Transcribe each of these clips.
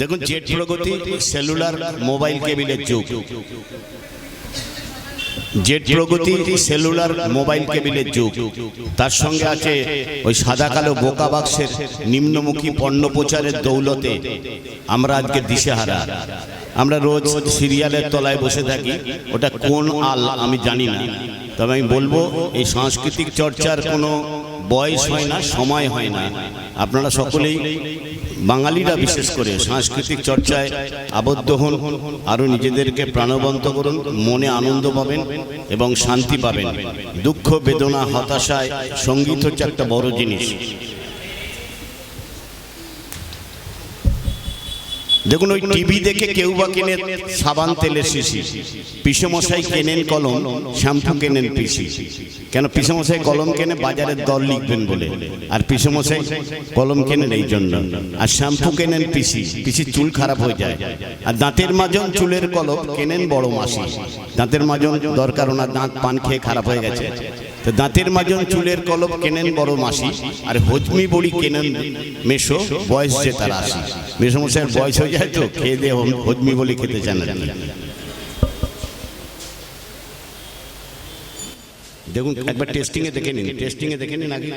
দেখুন, জেট প্রগতি cellular mobile কেবিলের যুগ। জেট প্রগতি সেলুলার মোবাইল কেবিলের যুগ। তার সঙ্গে আছে ওই সাদা কালো বোকা বাক্সের নিম্নমুখী পণ্য প্রচারের দৌলতে আমরা আজকে দিশেহারা। আমরা রোজ সিরিয়ালের তলায় বসে থাকি, ওটা কোন আল আমি জানি না। তবে আমি বলবো, এই সাংস্কৃতিক চর্চার কোনো বয়স হয় না, সময় হয় না। আপনারা সকলেই, বাঙালিরা বিশেষ করে, সাংস্কৃতিক চর্চায় আবদ্ধ হন, আরও নিজেদেরকে প্রাণবন্ত করুন, মনে আনন্দ পাবেন এবং শান্তি পাবেন। দুঃখ, বেদনা, হতাশায় সঙ্গীত হচ্ছে একটা বড় জিনিস। দেখুন, ওই টিভি দেখে কেউ বা কেনে সাবান তেলের শিশি, পিসেমশাই কেনেন কলম, শ্যাম্পু কেনেন পিসি। কেন পিসেমশাই কলম কেনে? বাজারের দর লিখবেন বলে। আর পিসেমশাই কলম কেনেন এই জন্য। আর শ্যাম্পু কেনেন পিসি, পিসির চুল খারাপ হয়ে যায়। আর দাঁতের মাজন, চুলের কলম কেনেন বড় মাসি। দাঁতের মাজন দরকার, ওনার দাঁত পান খেয়ে খারাপ হয়ে গেছে, তো দাঁতের মাজন, চুলের কলম কেনেন বড় মাসি। আর হজমি বড়ি কেনেন মেশো, বয়স যে তার আসি। মেশোমশাইয়ের বয়স হয়ে যায় তো খেয়ে দিয়ে হজমি বলি খেতে চান না। দেখুন, একবার টেস্টিংয়ে দেখে নিন, টেস্টিংয়ে দেখে নিন আগে।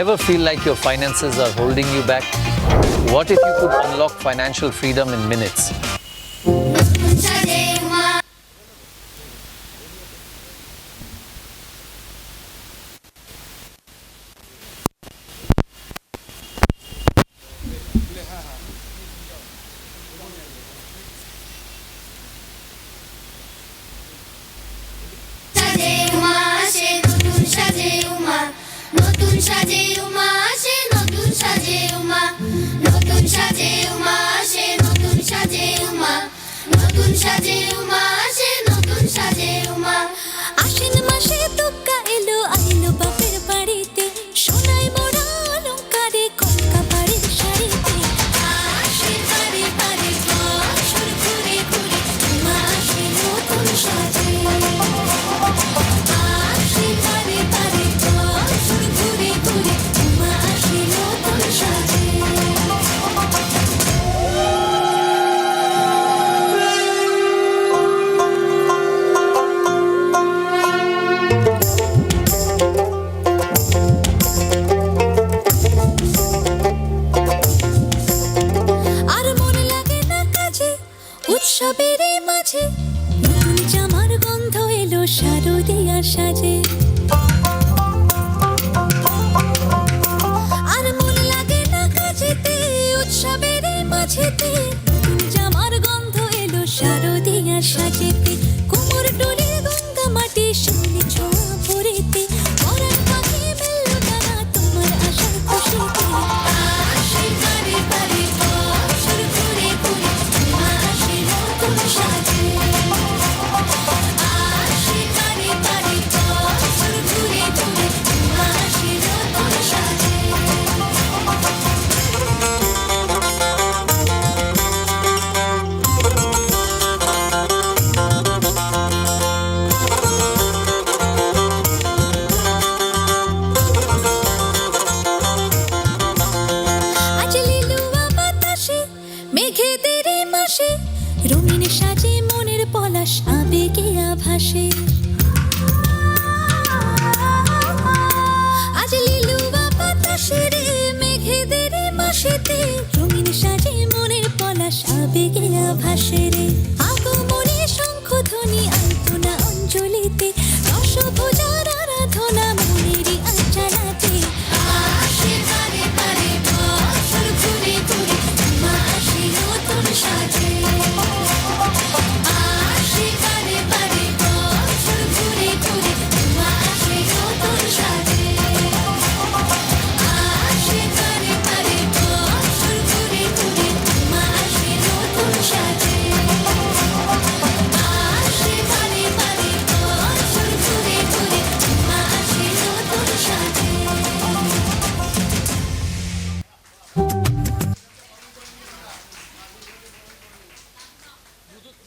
Ever feel like your finances are holding you back? What if you could unlock financial freedom in minutes?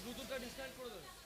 ব্লুটুথটা ডিসকানেক্ট করে দেবে।